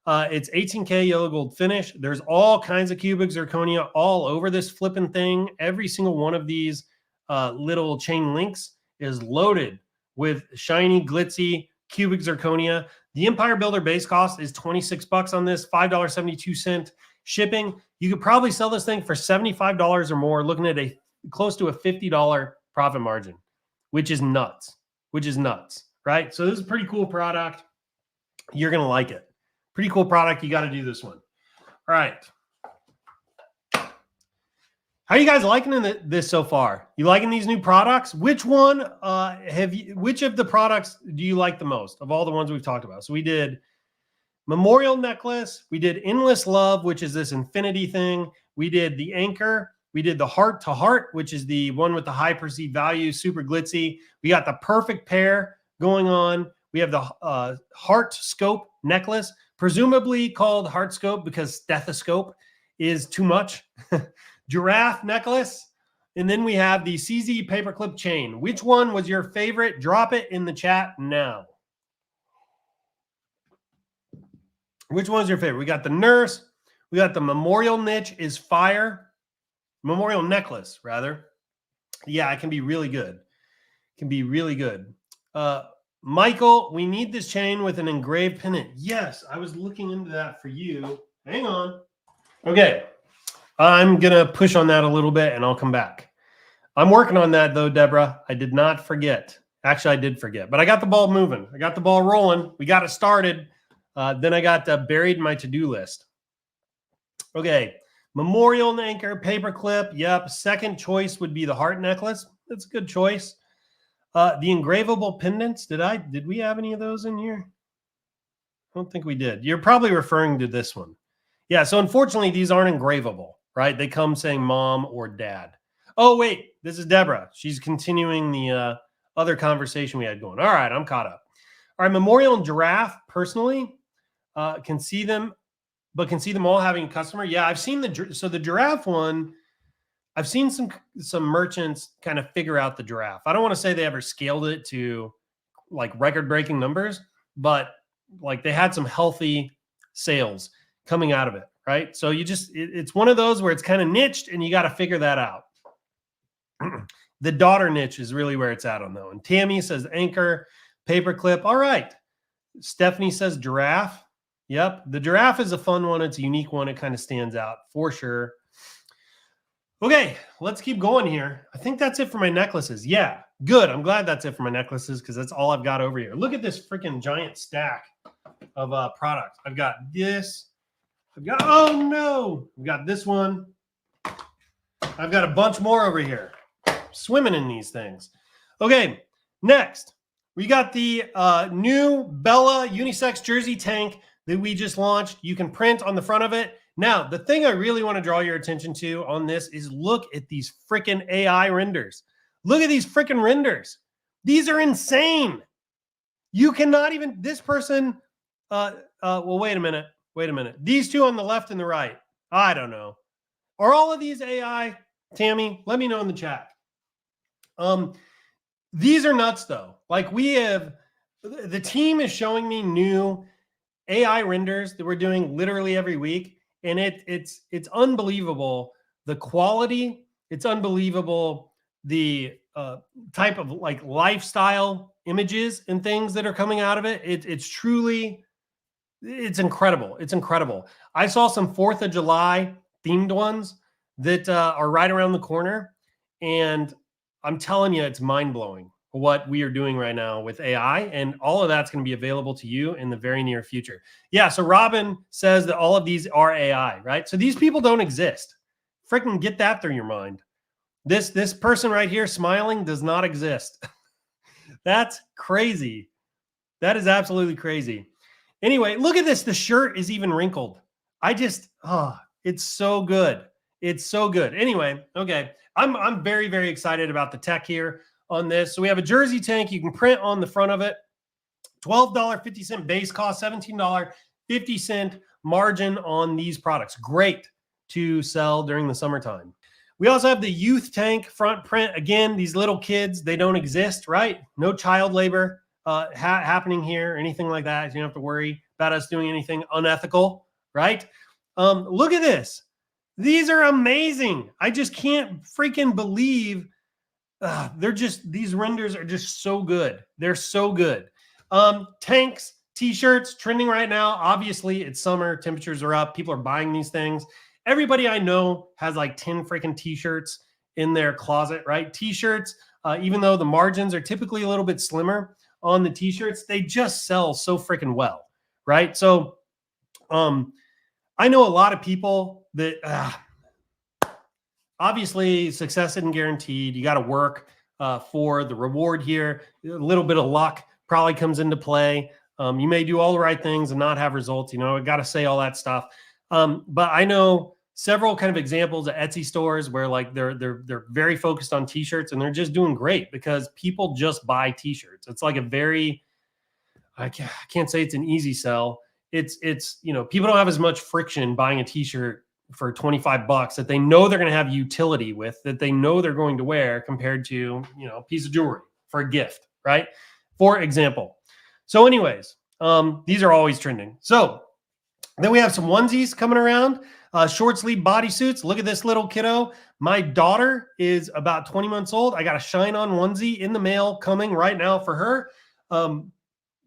It's 18K yellow gold finish. There's all kinds of cubic zirconia all over this flipping thing. Every single one of these little chain links is loaded with shiny, glitzy cubic zirconia. The Empire Builder base cost is $26 on this, $5.72 shipping. You could probably sell this thing for $75 or more, looking at a close to a $50 profit margin, which is nuts, right? So this is a pretty cool product. You're going to like it. Pretty cool product. You got to do this one. All right. How are you guys liking this so far? You liking these new products? Which one which of the products do you like the most of all the ones we've talked about? So we did Memorial Necklace. We did Endless Love, which is this infinity thing. We did the Anchor. We did the Heart to Heart, which is the one with the high perceived value, super glitzy. We got the Perfect Pair going on. We have the Heartscope Necklace, presumably called Heartscope because stethoscope is too much. Giraffe Necklace. And then we have the CZ Paperclip Chain. Which one was your favorite? Drop it in the chat now. Which one's your favorite? We got the Nurse. We got the Memorial Niche is Fire. Memorial Necklace, rather. Yeah, it can be really good. It can be really good. Michael, we need this chain with an engraved pendant. Yes, I was looking into that for you. Hang on. Okay. I'm going to push on that a little bit and I'll come back. I'm working on that though, Deborah. I did not forget. Actually, I did forget, but I got the ball moving. I got the ball rolling. We got it started. Then I got buried in my to-do list. Okay. Memorial Anchor, Paperclip. Yep. Second choice would be the Heart Necklace. That's a good choice. The engravable pendants. Did we have any of those in here? I don't think we did. You're probably referring to this one. Yeah. So unfortunately, these aren't engravable, right? They come saying mom or dad. Oh, wait. This is Deborah. She's continuing the other conversation we had going. All right. I'm caught up. All right. Memorial and Giraffe, personally, can see them, but can see them all having a customer. Yeah. I've seen the Giraffe one. I've seen some merchants kind of figure out the Giraffe. I don't want to say they ever scaled it to like record-breaking numbers, but like they had some healthy sales coming out of it, right? So it's one of those where it's kind of niched and you got to figure that out. The daughter niche is really where it's at on that one. Tammy says Anchor, Paperclip. All right. Stephanie says Giraffe. Yep. The Giraffe is a fun one. It's a unique one. It kind of stands out for sure. Okay, let's keep going here. I think that's it for my necklaces. Yeah, good. I'm glad that's it for my necklaces because that's all I've got over here. Look at this freaking giant stack of products. I've got this. Oh no, I've got this one. I've got a bunch more over here. Swimming in these things. Okay, next, we got the new Bella Unisex jersey tank that we just launched. You can print on the front of it. Now, the thing I really want to draw your attention to on this is look at these freaking AI renders. Look at these freaking renders. These are insane. You cannot even, this person, well, wait a minute. These two on the left and the right, I don't know. Are all of these AI, Tammy? Let me know in the chat. These are nuts though. Like the team is showing me new AI renders that we're doing literally every week. And it's unbelievable, the quality. It's unbelievable, the type of like lifestyle images and things that are coming out of it. It's truly, it's incredible. It's incredible. I saw some 4th of July themed ones that are right around the corner. And I'm telling you, it's mind-blowing what we are doing right now with AI, and all of that's going to be available to you in the very near future. Yeah, so Robin says that all of these are AI, right? So these people don't exist. Freaking get that through your mind. This person right here smiling does not exist. That's crazy. That is absolutely crazy. Anyway, look at this. The shirt is even wrinkled. it's so good. It's so good. Anyway, okay. I'm very, very excited about the tech here on this. So we have a jersey tank. You can print on the front of it. $12.50 base cost, $17.50 margin on these products. Great to sell during the summertime. We also have the youth tank front print. Again, these little kids, they don't exist, right? No child labor happening here or anything like that. You don't have to worry about us doing anything unethical, right? Look at this. These are amazing. I just can't freaking believe these renders are just so good. They're so good. Tanks, t-shirts trending right now. Obviously, it's summer. Temperatures are up. People are buying these things. Everybody I know has like 10 freaking t-shirts in their closet, right? T-shirts, even though the margins are typically a little bit slimmer on the t-shirts, they just sell so freaking well, right? So I know a lot of people that obviously success isn't guaranteed. You got to work for the reward here. A little bit of luck probably comes into play. You may do all the right things and not have results. You know, I got to say all that stuff. But I know several kind of examples of Etsy stores where like they're very focused on t-shirts and they're just doing great because people just buy t-shirts. It's like a very, I can't say it's an easy sell. It's, you know, people don't have as much friction buying a t-shirt for $25 that they know they're going to have utility with, that they know they're going to wear compared to, you know, a piece of jewelry for a gift, right? For example. So anyways, these are always trending. So then we have some onesies coming around, short sleeve bodysuits. Look at this little kiddo. My daughter is about 20 months old. I got a ShineOn onesie in the mail coming right now for her.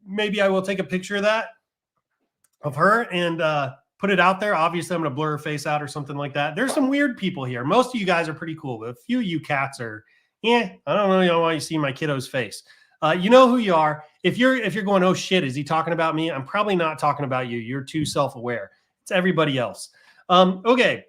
Maybe I will take a picture of that, of her, and put it out there. Obviously, I'm going to blur her face out or something like that. There's some weird people here. Most of you guys are pretty cool, but a few of you cats are, I don't really know why you see my kiddo's face. You know who you are. If you're going, oh shit, is he talking about me? I'm probably not talking about you. You're too self-aware. It's everybody else. Okay.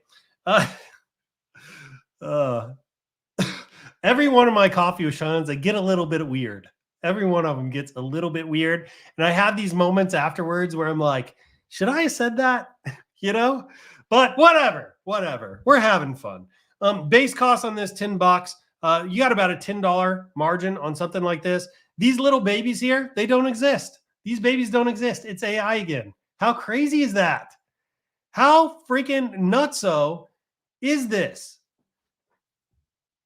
Every one of my coffee with Shines, they get a little bit weird. Every one of them gets a little bit weird. And I have these moments afterwards where I'm like, should I have said that? You know, but whatever. We're having fun. Base cost on this $10. You got about a $10 margin on something like this. These little babies here, they don't exist. These babies don't exist. It's AI again. How crazy is that? How freaking nutso is this?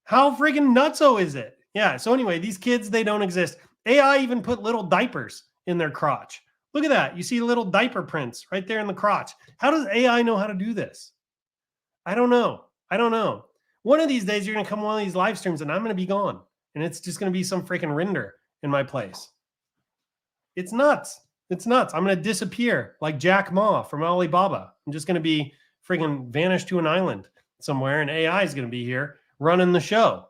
How freaking nutso is it? Yeah. So anyway, these kids, they don't exist. AI even put little diapers in their crotch. Look at that. You see little diaper prints right there in the crotch. How does AI know how to do this? I don't know. One of these days, you're going to come on one of these live streams and I'm going to be gone. And it's just going to be some freaking render in my place. It's nuts. I'm going to disappear like Jack Ma from Alibaba. I'm just going to be freaking vanished to an island somewhere and AI is going to be here running the show.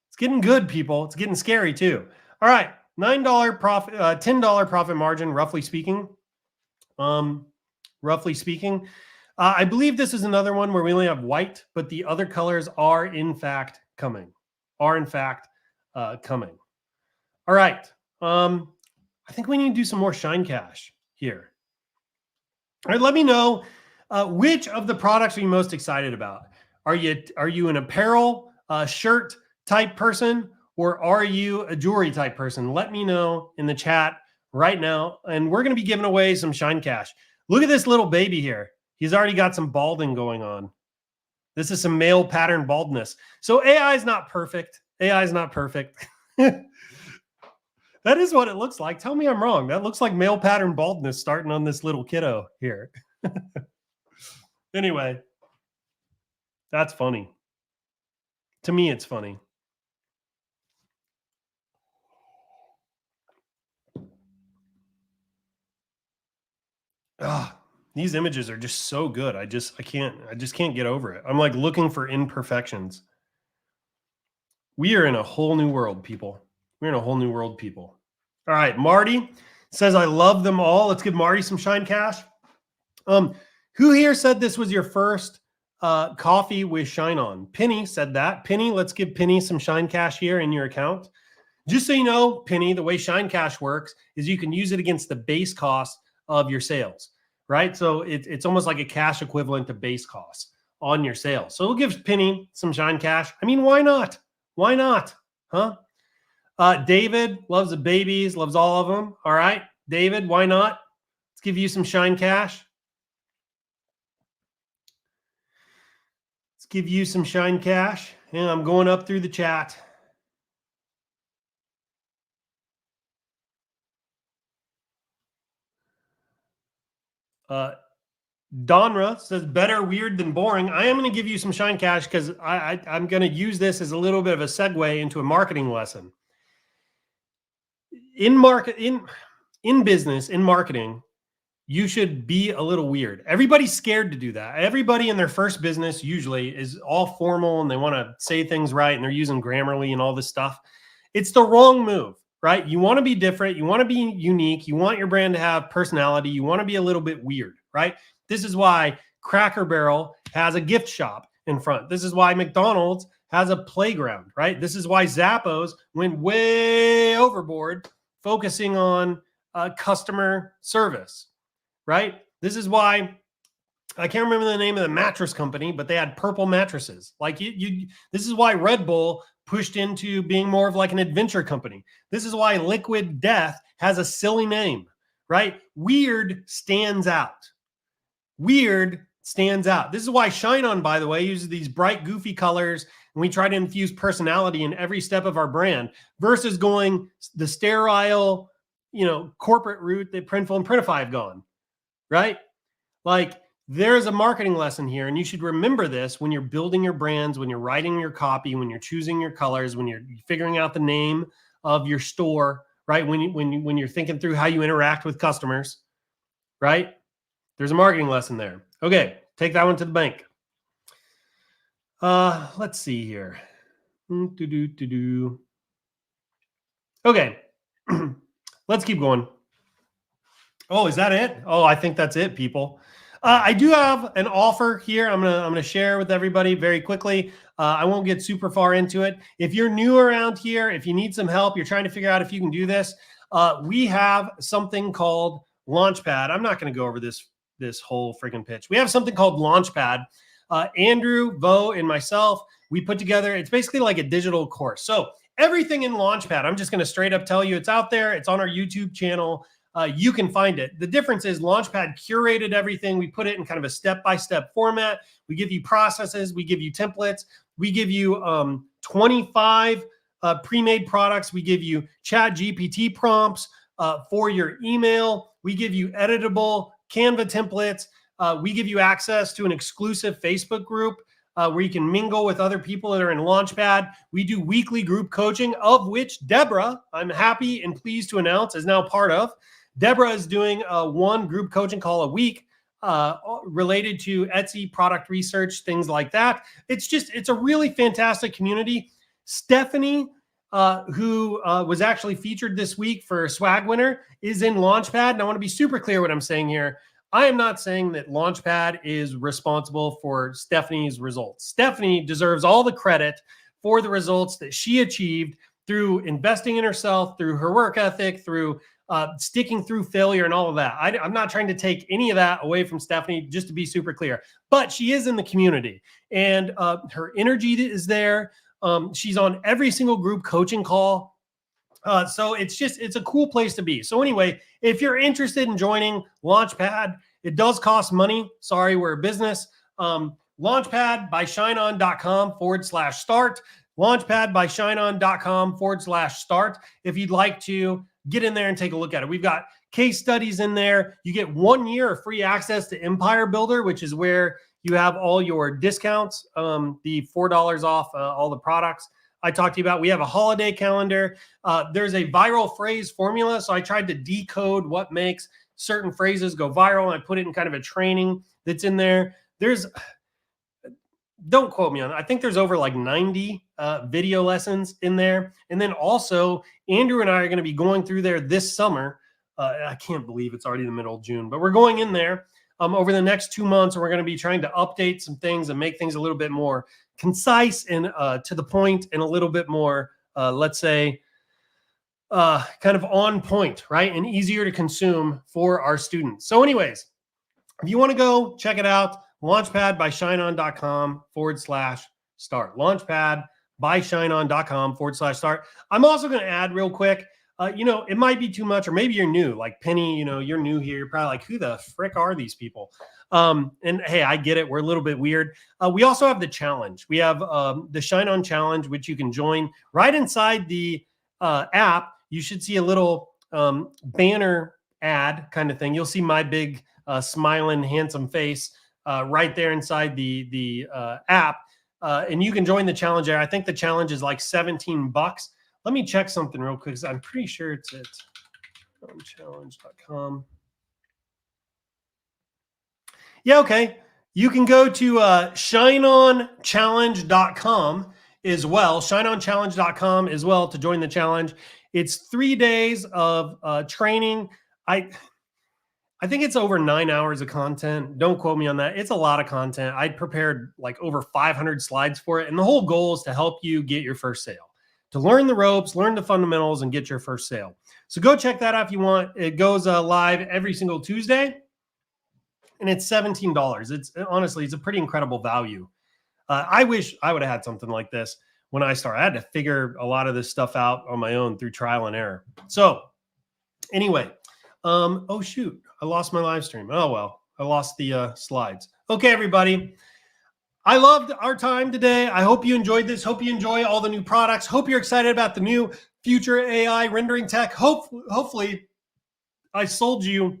It's getting good, people. It's getting scary too. All right. $9 profit, $10 profit margin, roughly speaking. I believe this is another one where we only have white, but the other colors are in fact coming. All right. I think we need to do some more Shine Cash here. All right, let me know which of the products are you most excited about. Are you an apparel, shirt type person, or are you a jewelry type person? Let me know in the chat right now, and we're going to be giving away some Shine Cash. Look at this little baby here. He's already got some balding going on. This is some male pattern baldness. So AI is not perfect. That is what it looks like. Tell me I'm wrong. That looks like male pattern baldness starting on this little kiddo here. Anyway, that's funny. To me, it's funny. These images are just so good. I just can't get over it. I'm like looking for imperfections. We are in a whole new world, people. We're in a whole new world, people. All right, Marty says, I love them all. Let's give Marty some Shine Cash. Who here said this was your first coffee with ShineOn? Penny said that. Penny, let's give Penny some Shine Cash here in your account. Just so you know, Penny, the way Shine Cash works is you can use it against the base cost of your sales. right? So it's almost like a cash equivalent to base costs on your sales. So it gives Penny some shine cash. I mean, why not? Why not? Huh? David loves the babies, loves all of them. All right, David, why not? Let's give you some shine cash. Let's give you some shine cash. And I'm going up through the chat. Donra says better weird than boring. I am going to give you some shine cash because I'm going to use this as a little bit of a segue into a marketing lesson. In business, in marketing, you should be a little weird. Everybody's scared to do that. Everybody in their first business usually is all formal and they want to say things right and they're using Grammarly and all this stuff. It's the wrong move, right? You want to be different. You want to be unique. You want your brand to have personality. You want to be a little bit weird, right? This is why Cracker Barrel has a gift shop in front. This is why McDonald's has a playground, right? This is why Zappos went way overboard focusing on customer service, right? This is why I can't remember the name of the mattress company, but they had purple mattresses. Like this is why Red Bull pushed into being more of like an adventure company. This is why Liquid Death has a silly name, right? Weird stands out. Weird stands out. This is why ShineOn, by the way, uses these bright, goofy colors, and we try to infuse personality in every step of our brand versus going the sterile, corporate route that Printful and Printify have gone, right? Like there's a marketing lesson here, and you should remember this when you're building your brands, when you're writing your copy, when you're choosing your colors, when you're figuring out the name of your store, right? When you're thinking through how you interact with customers, right? There's a marketing lesson there. Okay, take that one to the bank. Let's see here. Okay, let's keep going. Oh, is that it? Oh, I think that's it, people. I do have an offer here. I'm gonna share with everybody very quickly. I won't get super far into it. If you're new around here, if you need some help, you're trying to figure out if you can do this. We have something called Launchpad. I'm not going to go over this whole freaking pitch. We have something called Launchpad. Andrew, Vo, and myself, we put together. It's basically like a digital course. So everything in Launchpad, I'm just going to straight up tell you, it's out there. It's on our YouTube channel. You can find it. The difference is Launchpad curated everything. We put it in kind of a step-by-step format. We give you processes. We give you templates. We give you 25 pre-made products. We give you Chat GPT prompts for your email. We give you editable Canva templates. We give you access to an exclusive Facebook group where you can mingle with other people that are in Launchpad. We do weekly group coaching, of which Deborah, I'm happy and pleased to announce, is now part of. Deborah is doing one group coaching call a week related to Etsy product research, things like that. It's a really fantastic community. Stephanie, who was actually featured this week for Swag Winner, is in Launchpad. And I want to be super clear what I'm saying here. I am not saying that Launchpad is responsible for Stephanie's results. Stephanie deserves all the credit for the results that she achieved through investing in herself, through her work ethic, through sticking through failure and all of that. I'm not trying to take any of that away from Stephanie, just to be super clear. But she is in the community, and her energy is there. She's on every single group coaching call. So it's a cool place to be. So anyway, if you're interested in joining Launchpad, it does cost money. Sorry, we're a business. Launchpad by ShineOn.com/start. Launchpad by ShineOn.com/start. If you'd like to get in there and take a look at it. We've got case studies in there. You get 1 year of free access to Empire Builder, which is where you have all your discounts, the $4 off all the products I talked to you about. We have a holiday calendar. There's a viral phrase formula. So I tried to decode what makes certain phrases go viral, and I put it in kind of a training that's in there. Don't quote me on it. I think there's over like 90 video lessons in there. And then also Andrew and I are going to be going through there this summer. I can't believe it's already the middle of June, but we're going in there over the next 2 months, and we're going to be trying to update some things and make things a little bit more concise and to the point, and a little bit more, let's say, kind of on point, right? And easier to consume for our students. So anyways, If you want to go check it out, launchpad by shineon.com/start. Launchpad by shineon.com/start. I'm also going to add real quick, it might be too much, or maybe you're new, like Penny, you're new here. You're probably like, who the frick are these people? And hey, I get it. We're a little bit weird. We also have the challenge. We have the ShineOn challenge, which you can join right inside the app. You should see a little banner ad kind of thing. You'll see my big smiling, handsome face right there inside the app. And you can join the challenge there. I think the challenge is like $17. Let me check something real quick, because I'm pretty sure it's at challenge.com. Yeah, okay. You can go to ShineOnChallenge.com as well. ShineOnChallenge.com as well to join the challenge. It's 3 days of training. I think it's over 9 hours of content. Don't quote me on that. It's a lot of content. I prepared like over 500 slides for it. And the whole goal is to help you get your first sale, to learn the ropes, learn the fundamentals, and get your first sale. So go check that out if you want. It goes live every single Tuesday, and it's $17. It's honestly, it's a pretty incredible value. I wish I would have had something like this when I started. I had to figure a lot of this stuff out on my own through trial and error. So anyway, oh shoot, I lost my live stream. Oh well, I lost the slides. Okay, everybody. I loved our time today. I hope you enjoyed this. Hope you enjoy all the new products. Hope you're excited about the new future AI rendering tech. Hopefully I sold you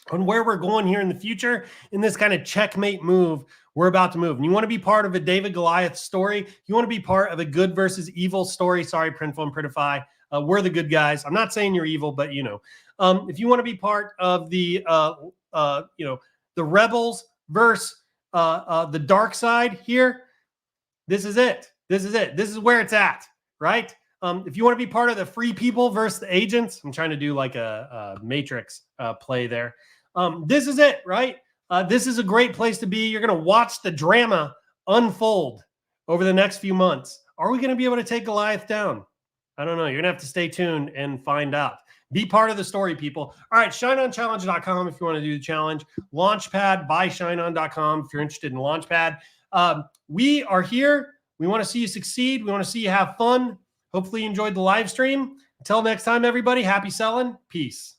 on where we're going here in the future in this kind of checkmate move we're about to move. And you want to be part of a David Goliath story. You want to be part of a good versus evil story. Sorry, Printful and Printify. We're the good guys. I'm not saying you're evil, but if you want to be part of the the rebels versus the dark side here, this is it. This is it. This is where it's at, right? If you want to be part of the free people versus the agents, I'm trying to do like a Matrix play there. This is it, right? This is a great place to be. You're going to watch the drama unfold over the next few months. Are we going to be able to take Goliath down? I don't know. You're going to have to stay tuned and find out. Be part of the story, people. All right, ShineOnChallenge.com if you want to do the challenge. Launchpad by ShineOn.com if you're interested in Launchpad. We are here. We want to see you succeed. We want to see you have fun. Hopefully you enjoyed the live stream. Until next time, everybody, happy selling. Peace.